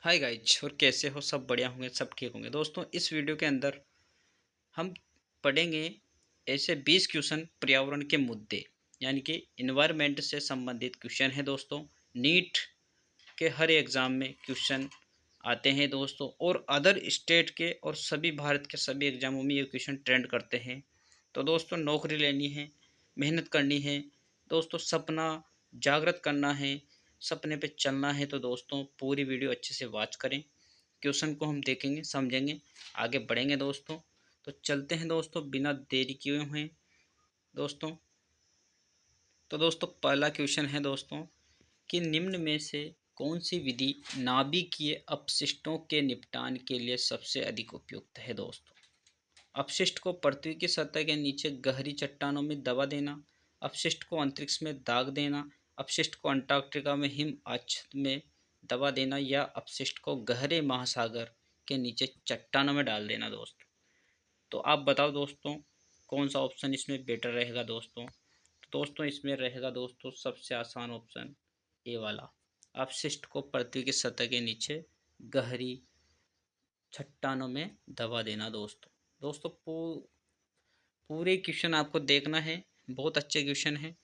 Hi guys, और कैसे हो? सब बढ़िया होंगे, सब ठीक होंगे। दोस्तों, इस वीडियो के अंदर हम पढ़ेंगे ऐसे 20 क्वेश्चन पर्यावरण के मुद्दे, यानी कि इन्वायरमेंट से संबंधित क्वेश्चन है दोस्तों। नीट के हर एग्ज़ाम में क्वेश्चन आते हैं दोस्तों, और अदर स्टेट के और सभी भारत के सभी एग्ज़ामों में ये क्वेश्चन ट्रेंड करते हैं। तो दोस्तों, नौकरी लेनी है, मेहनत करनी है दोस्तों, सपना जागृत करना है, सपने पे चलना है। तो दोस्तों, पूरी वीडियो अच्छे से वॉच करें। क्वेश्चन को हम देखेंगे, समझेंगे, आगे बढ़ेंगे दोस्तों। तो चलते हैं दोस्तों, बिना देरी किए हुए दोस्तों। तो दोस्तों, पहला क्वेश्चन है दोस्तों कि निम्न में से कौन सी विधि नाभिकीय अपशिष्टों के निपटान के लिए सबसे अधिक उपयुक्त है दोस्तों? अपशिष्ट को पृथ्वी की सतह के नीचे गहरी चट्टानों में दबा देना, अपशिष्ट को अंतरिक्ष में दाग देना, अपशिष्ट को अंटार्कटिका में हिम आच्छादित में दबा देना, या अपशिष्ट को गहरे महासागर के नीचे चट्टानों में डाल देना दोस्तों। तो आप बताओ दोस्तों, कौन सा ऑप्शन इसमें बेटर रहेगा दोस्तों? तो दोस्तों, इसमें रहेगा दोस्तों सबसे आसान ऑप्शन ए वाला, अपशिष्ट को पृथ्वी की सतह के नीचे गहरी चट्टानों में दबा देना दोस्तों। दोस्तों, पूरे क्वेश्चन आपको देखना है, बहुत अच्छे क्वेश्चन हैं।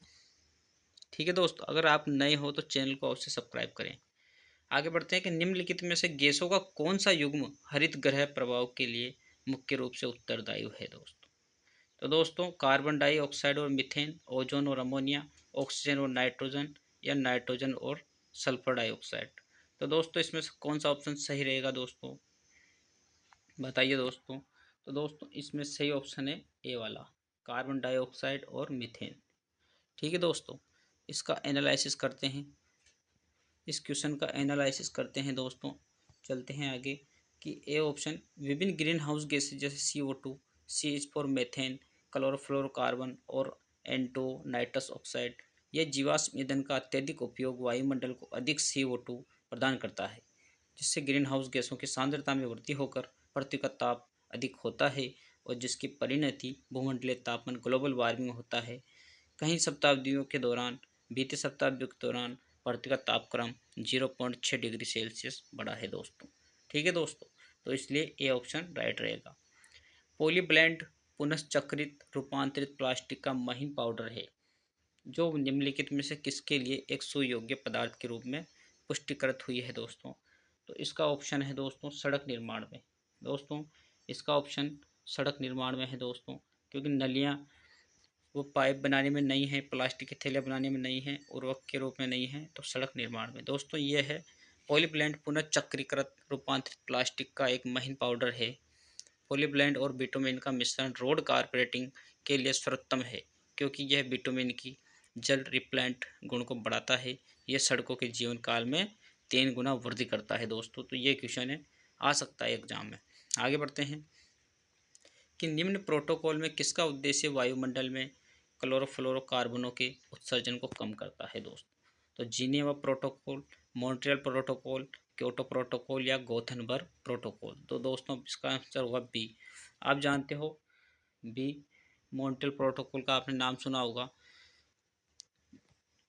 ठीक है दोस्तों, अगर आप नए हो तो चैनल को अवश्य सब्सक्राइब करें। आगे बढ़ते हैं कि निम्नलिखित में से गैसों का कौन सा युग्म हरित ग्रह प्रभाव के लिए मुख्य रूप से उत्तरदायी है दोस्तों? तो दोस्तों, कार्बन डाइऑक्साइड और मीथेन, ओजोन और अमोनिया, ऑक्सीजन और नाइट्रोजन, या नाइट्रोजन और सल्फर डाइऑक्साइड। तो दोस्तों, इसमें से कौन सा ऑप्शन सही रहेगा दोस्तों? बताइए दोस्तों। तो दोस्तों, इसमें सही ऑप्शन है ए वाला, कार्बन डाइऑक्साइड और मीथेन। ठीक है दोस्तों, इसका एनालिसिस करते हैं, इस क्वेश्चन का एनालिसिस करते हैं दोस्तों। चलते हैं आगे कि ए ऑप्शन, विभिन्न ग्रीन हाउस गैसेज जैसे CO2, C is for methane, chlorofluorocarbon और एंटो नाइट्रस ऑक्साइड, यह जीवाश्म ईंधन का अत्यधिक उपयोग वायुमंडल को अधिक CO2 प्रदान करता है, जिससे ग्रीन हाउस गैसों की सांद्रता में वृद्धि होकर पृथ्वी का ताप अधिक होता है, और जिसकी परिणति भूमंडलीय तापमान ग्लोबल वार्मिंग होता है। कई शताब्दियों के दौरान, बीते शताब्दियों के दौरान पृथ्वी का तापक्रम 0.6 डिग्री सेल्सियस बढ़ा है दोस्तों। ठीक है दोस्तों, तो इसलिए ए ऑप्शन राइट रहेगा। पॉलीब्लेंड पुनश्चक्रित रूपांतरित प्लास्टिक का महीन पाउडर है, जो निम्नलिखित में से किसके लिए एक सुयोग्य पदार्थ के रूप में पुष्टिकृत हुई है दोस्तों? तो इसका ऑप्शन है दोस्तों सड़क निर्माण में। दोस्तों, इसका ऑप्शन सड़क निर्माण में है दोस्तों, क्योंकि नलियाँ वो पाइप बनाने में नहीं है, प्लास्टिक के थैले बनाने में नहीं है, उर्वरक के रूप में नहीं है, तो सड़क निर्माण में दोस्तों ये है। पॉलीब्लेंड पुनःचक्रीकृत रूपांतरित प्लास्टिक का एक महीन पाउडर है। पॉलीब्लेंड और बिटुमेन का मिश्रण रोड कारपेटिंग के लिए सर्वोत्तम है, क्योंकि यह बिटुमेन की जल रिपेलेंट गुण को बढ़ाता है। यह सड़कों के जीवन काल में 3 गुना वृद्धि करता है दोस्तों। तो ये क्वेश्चन है, आ सकता है एग्जाम में। आगे बढ़ते हैं कि निम्न प्रोटोकॉल में किसका उद्देश्य वायुमंडल में क्लोरोफ्लोरोकार्बनों के उत्सर्जन को कम करता है दोस्तों? तो Geneva protocol, Montreal protocol, Kyoto protocol, या गोथनबर्ग प्रोटोकॉल। तो दोस्तों, इसका आंसर होगा बी। आप जानते हो बी, मॉन्ट्रियल प्रोटोकॉल का आपने नाम सुना होगा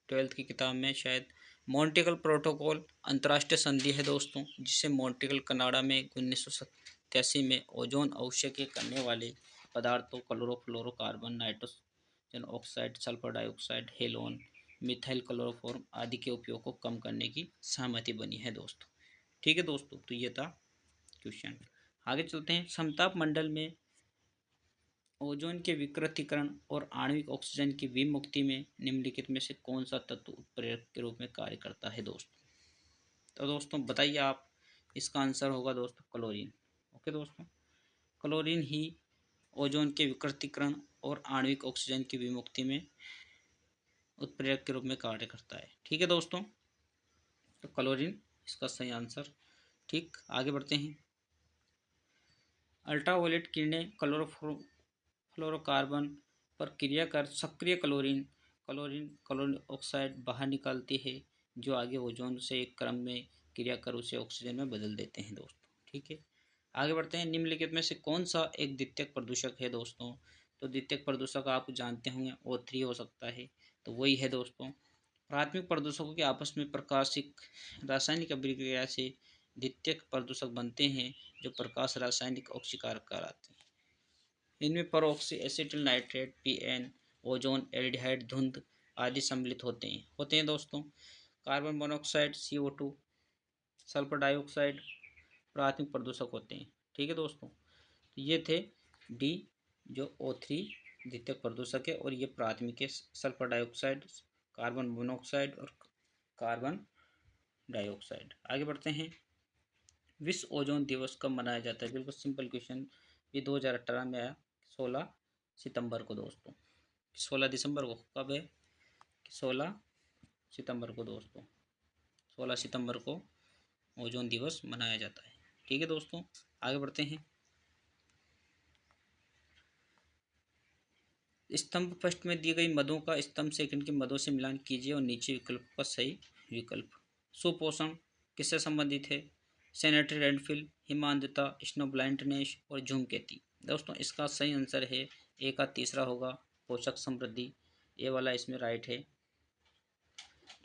12th की किताब में शायद। मॉन्ट्रियल प्रोटोकॉल अंतर्राष्ट्रीय संधि है दोस्तों, जिसे मॉन्ट्रियल कनाडा में 1987 में ओजोन अवक्षय करने वाले पदार्थों chlorofluorocarbon, nitrogen oxide, sulphur dioxide, halon, methyl chloroform आदि के उपयोग को कम करने की सहमति बनी है दोस्तों। ठीक है दोस्तों, तो ये था क्वेश्चन। आगे चलते हैं, समताप मंडल में ओजोन के विकृतीकरण और आणविक ऑक्सीजन की विमुक्ति में निम्नलिखित में से कौन सा तत्व उत्प्रेरक के रूप में कार्य करता है दोस्तों? तो दोस्तों, बताइए आप। इसका आंसर होगा दोस्तों क्लोरीन। ओके दोस्तों, क्लोरीन ही ओजोन के विकृतीकरण और आणविक ऑक्सीजन की विमुक्ति में उत्प्रेरक के रूप में कार्य करता है। ठीक है दोस्तों, तो क्लोरीन इसका सही आंसर। ठीक, आगे बढ़ते हैं। अल्ट्रावायलेट किरणें फ्लोरोकार्बन पर क्रिया कर सक्रिय क्लोरीन क्लोरीन क्लोरीन ऑक्साइड बाहर निकालती है, जो आगे ओजोन से एक क्रम में क्रिया कर उसे ऑक्सीजन में बदल देते हैं दोस्तों। ठीक है, आगे बढ़ते हैं। निम्नलिखित में से कौन सा एक द्वितीयक प्रदूषक है दोस्तों? तो द्वितीयक प्रदूषक आप जानते होंगे O3 हो सकता है, तो वही है दोस्तों। प्राथमिक प्रदूषकों के आपस में प्रकाशिक रासायनिक अभिक्रिया से द्वितीयक प्रदूषक बनते हैं जो प्रकाश रासायनिक ऑक्सीकार कहलाते हैं। इनमें परऑक्सी acetyl nitrate, PN, ozone, aldehyde, धुंध आदि सम्मिलित होते हैं दोस्तों। Carbon monoxide, CO2, sulphur dioxide प्राथमिक प्रदूषक होते हैं। ठीक है दोस्तों, तो ये थे डी जो O3 द्वितीयक प्रदूषक है और ये प्राथमिक है, सल्फर डाइऑक्साइड, कार्बन मोनोऑक्साइड और कार्बन डाइऑक्साइड। आगे बढ़ते हैं। विश्व ओजोन दिवस कब मनाया जाता है? बिल्कुल सिंपल क्वेश्चन, ये 2018 में आया, 16 सितंबर को दोस्तों। 16 दिसंबर को कब है? 16 सितंबर को दोस्तों। 16 सितंबर को ओजोन दिवस मनाया जाता है। ठीक है दोस्तों, आगे बढ़ते हैं। स्तंभ फर्स्ट में दी गई मदों का स्तंभ सेकंड के मदों से मिलान कीजिए और नीचे विकल्प का सही विकल्प। सुपोषण किससे संबंधित है? सैनिटरी लैंडफिल, हिमांद्रता, स्नो ब्लाइंडनेस और धूमकेतु। दोस्तों इसका सही आंसर है ए का तीसरा होगा, पोषक समृद्धि। ए वाला इसमें राइट है,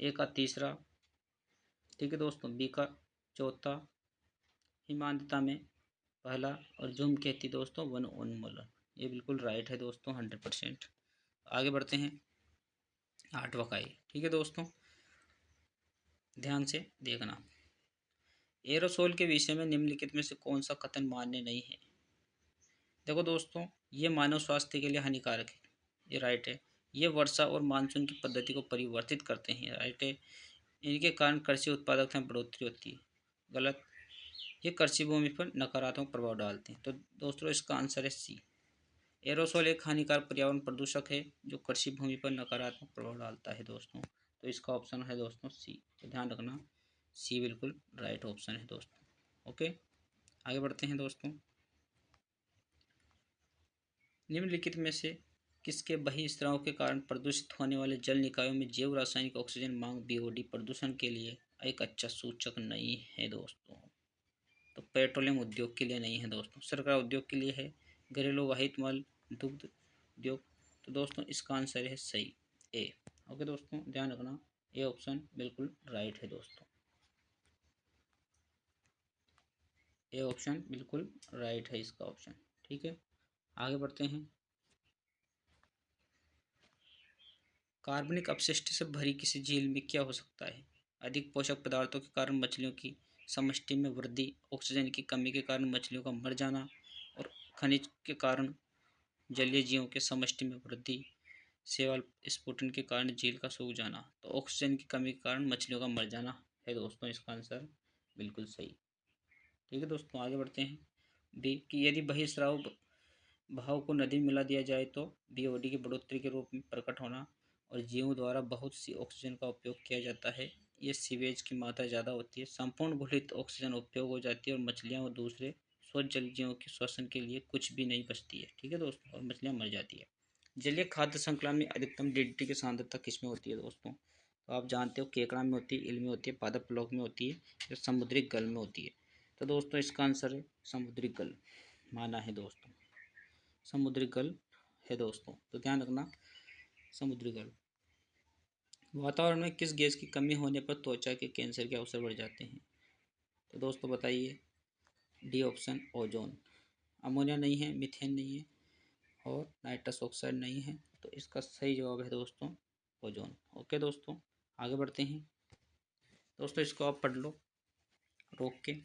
ए का तीसरा। ठीक है दोस्तों, बी का चौथा, हिमांद्रता में पहला और धूमकेतु दोस्तों वन उन्मूलन। ये बिल्कुल राइट है दोस्तों, 100%। आगे बढ़ते हैं। आठवां का ये। ठीक है दोस्तों, ध्यान से देखना। एरोसोल के विषय में निम्नलिखित में से कौन सा कथन मान्य नहीं है? देखो दोस्तों, ये मानव स्वास्थ्य के लिए हानिकारक है, ये राइट है। ये वर्षा और मानसून की पद्धति को परिवर्तित करते हैं, राइट है। इनके कारण कृषि उत्पादकता में बढ़ोतरी होती है, गलत। ये कृषि भूमि पर नकारात्मक प्रभाव डालते हैं, तो दोस्तों इसका आंसर है सी। एरोसोल एक हानिकारक पर्यावरण प्रदूषक है जो कृषि भूमि पर नकारात्मक प्रभाव डालता है दोस्तों, तो इसका ऑप्शन है दोस्तों सी। तो ध्यान रखना, सी बिल्कुल राइट ऑप्शन है दोस्तों। ओके, आगे बढ़ते हैं दोस्तों। निम्नलिखित में से किसके बहिस्राव के कारण प्रदूषित होने वाले जल निकायों में जैव रासायनिक ऑक्सीजन मांग BOD प्रदूषण के लिए एक अच्छा सूचक नहीं है दोस्तों? तो पेट्रोलियम उद्योग के लिए नहीं है दोस्तों, सरकार उद्योग के लिए है, घरेलू वाहित मल, दुग्ध उद्योग। तो दोस्तों इसका आंसर है सही, ए। ओके दोस्तों, ध्यान रखना, ए ऑप्शन बिल्कुल राइट है दोस्तों, ए ऑप्शन बिल्कुल राइट है इसका ऑप्शन। ठीक है, आगे बढ़ते हैं। कार्बनिक अपशिष्ट से भरी किसी झील में क्या हो सकता है? अधिक पोषक पदार्थों के कारण मछलियों की समष्टि में वृद्धि, ऑक्सीजन की कमी के कारण मछलियों का मर जाना और खनिज के कारण जलीय जीवों के समष्टि में वृद्धि, शैवाल स्फुटन के कारण झील का सूख जाना। तो ऑक्सीजन की कमी के कारण मछलियों का मर जाना है दोस्तों इसका आंसर बिल्कुल सही। ठीक है दोस्तों, आगे बढ़ते हैं। बी कि यदि बहिस्राव भाव को नदी में मिला दिया जाए तो BOD की बढ़ोतरी के रूप में प्रकट होना और जीवों द्वारा बहुत सी ऑक्सीजन का उपयोग किया जाता है। ये सीवेज की मात्रा ज़्यादा होती है, संपूर्ण घुलित ऑक्सीजन उपयोग हो जाती है और मछलियाँ और दूसरे स्वच्छ जल जीवों के श्वसन के लिए कुछ भी नहीं बचती है। ठीक है दोस्तों, और मछलियाँ मर जाती है। जलीय खाद्य श्रृंखला में अधिकतम DDT की सांद्रता किस में होती है दोस्तों? तो आप जानते हो केकड़ा में होती है, ईल में होती है, पादप प्लवक में होती है या समुद्री गल में होती है। तो दोस्तों इसका आंसर है समुद्री गल माना है दोस्तों, समुद्री गल है दोस्तों, तो ध्यान रखना समुद्री गल। वातावरण में किस गैस की कमी होने पर त्वचा के कैंसर के अवसर बढ़ जाते हैं? तो दोस्तों बताइए, डी ऑप्शन ओजोन। अमोनिया नहीं है, मीथेन नहीं है और नाइट्रस ऑक्साइड नहीं है, तो इसका सही जवाब है दोस्तों ओजोन। ओके दोस्तों, आगे बढ़ते हैं। दोस्तों इसको आप पढ़ लो रोक के।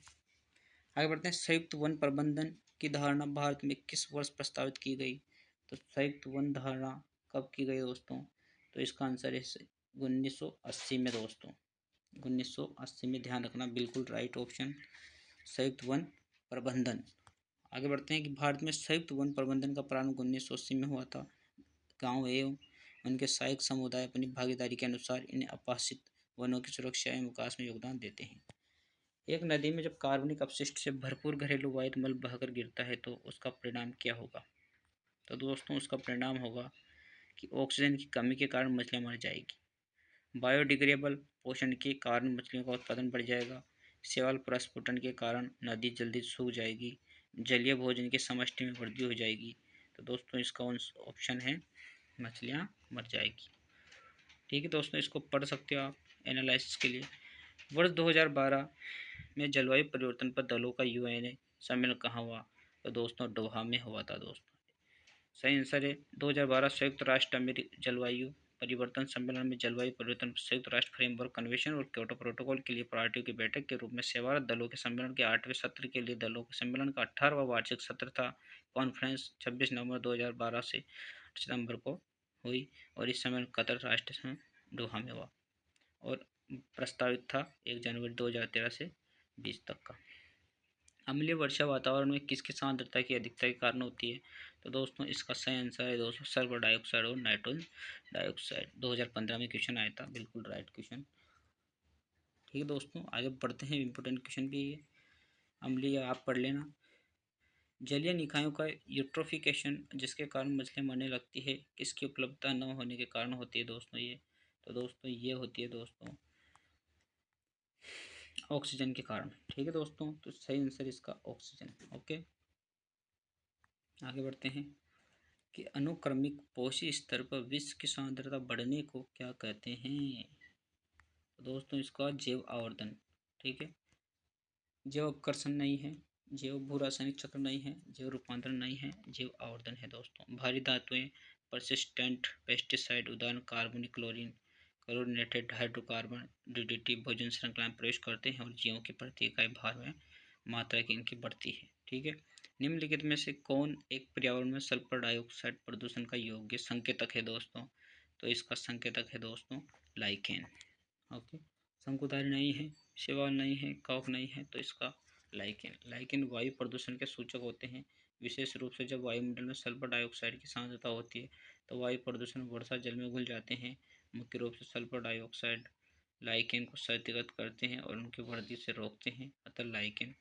आगे बढ़ते हैं। संयुक्त वन प्रबंधन की धारणा भारत में किस वर्ष प्रस्तावित की गई? तो संयुक्त वन धारणा कब की गई दोस्तों? तो इसका आंसर है 1980 में दोस्तों, 1980 में। ध्यान रखना, बिल्कुल राइट ऑप्शन संयुक्त वन प्रबंधन। आगे बढ़ते हैं कि भारत में संयुक्त वन प्रबंधन का प्रारंभ 1980 में हुआ था। गांव एवं उनके सहायक समुदाय अपनी भागीदारी के अनुसार इन अपाशित वनों की सुरक्षा एवं विकास में योगदान देते हैं। एक नदी में जब कार्बनिक अपशिष्ट से भरपूर घरेलू वायु मल बहकर गिरता है तो उसका परिणाम क्या होगा? तो दोस्तों उसका परिणाम होगा कि ऑक्सीजन की कमी के कारण मछलियाँ मर जाएगी, बायोडिग्रेडेबल पोषण के कारण मछलियों का उत्पादन बढ़ जाएगा, शैवाल प्रस्फुटन के कारण नदी जल्दी सूख जाएगी, जलीय भोजन की समष्टि में वृद्धि हो जाएगी। तो दोस्तों इसका ऑप्शन है मछलियाँ मर जाएगी। ठीक है दोस्तों, इसको पढ़ सकते हो आप एनालिसिस के लिए। वर्ष 2012 में जलवायु परिवर्तन पर दलों का यूएनए सम्मेलन कहाँ हुआ? तो दोस्तों डोहा में हुआ था दोस्तों। सही आंसर है 2012 संयुक्त राष्ट्र अमेरिकी जलवायु परिवर्तन सम्मेलन में जलवायु परिवर्तन पर संयुक्त राष्ट्र फ्रेमवर्क कन्वेंशन और क्योटो प्रोटोकॉल के लिए पार्टियों की बैठक के रूप में सेवारत दलों के सम्मेलन के 8वें सत्र के लिए दलों के सम्मेलन का 18वां वार्षिक सत्र था। कॉन्फ्रेंस 26 नवंबर 2012 से 8 सितंबर को हुई और इस सम्मेलन कतर राष्ट्र डोहा में हुआ और प्रस्तावित था 1 जनवरी 2013 से 20 तक का। अम्लीय वर्षा वातावरण में किसकी सांद्रता की अधिकता के कारण होती है? तो दोस्तों इसका सही आंसर है दोस्तों सल्फर डाइऑक्साइड और नाइट्रोजन डाइऑक्साइड। 2015 में क्वेश्चन आया था, बिल्कुल राइट क्वेश्चन। ठीक है दोस्तों, आगे बढ़ते हैं, इंपोर्टेंट क्वेश्चन भी है, अम्लीय आप पढ़ लेना। जलीय निकायों का यूट्रोफिकेशन जिसके कारण मछलियाँ मरने लगती है, किसकी उपलब्धता न होने के कारण होती है दोस्तों ये? तो दोस्तों ये होती है दोस्तों ऑक्सीजन के कारण। ठीक है दोस्तों, तो सही आंसर इसका ऑक्सीजन। ओके, आगे बढ़ते हैं कि अनुक्रमिक पोषी स्तर पर विष की सांद्रता बढ़ने को क्या कहते हैं? तो दोस्तों इसका जैव आवर्धन। ठीक है, जैव अपकर्षण नहीं है, जैव भू रासायनिक चक्र नहीं है, जैव रूपांतरण नहीं है, जैव आवर्धन है दोस्तों। भारी धातुएं, परसिस्टेंट पेस्टिसाइड, उदाहरण carbonic chlorine, chlorinated hydrocarbon, DDT भोजन श्रृंखला में प्रवेश करते हैं और जीवों की प्रति इकाई भार में मात्रा की इनकी बढ़ती है। ठीक है, निम्नलिखित में से कौन एक पर्यावरण में सल्फर डाइऑक्साइड प्रदूषण का योग्य संकेतक है दोस्तों? तो इसका संकेतक है दोस्तों लाइकेन। ओके, शंकुधारी नहीं है, शैवाल नहीं है, कवक नहीं है, तो इसका लाइकेन। लाइकेन वायु प्रदूषण के सूचक होते हैं। विशेष रूप से जब वायुमंडल में सल्फर डाइऑक्साइड की सांद्रता होती है तो वायु प्रदूषण वर्षा जल में घुल जाते हैं। मुख्य रूप से सल्फर डाइऑक्साइड लाइकेन को क्षतिगत करते हैं और उनकी वृद्धि से रोकते हैं, अतः लाइकेन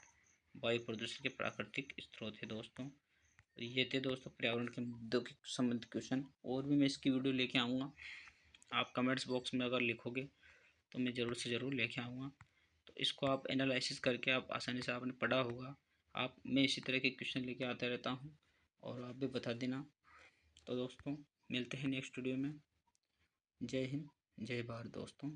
वायु प्रदूषण के प्राकृतिक स्रोत है दोस्तों। तो ये थे दोस्तों पर्यावरण के मुद्दों के संबंधित क्वेश्चन, और भी मैं इसकी वीडियो लेके आऊँगा। आप कमेंट्स बॉक्स में अगर लिखोगे तो मैं ज़रूर से ज़रूर लेके आऊँगा। तो इसको आप एनालिसिस करके आप आसानी से आपने पढ़ा होगा। आप मैं इसी तरह के क्वेश्चन लेके आता रहता हूँ और आप भी बता देना। तो दोस्तों मिलते हैं नेक्स्ट वीडियो में। जय हिंद, जय भारत दोस्तों।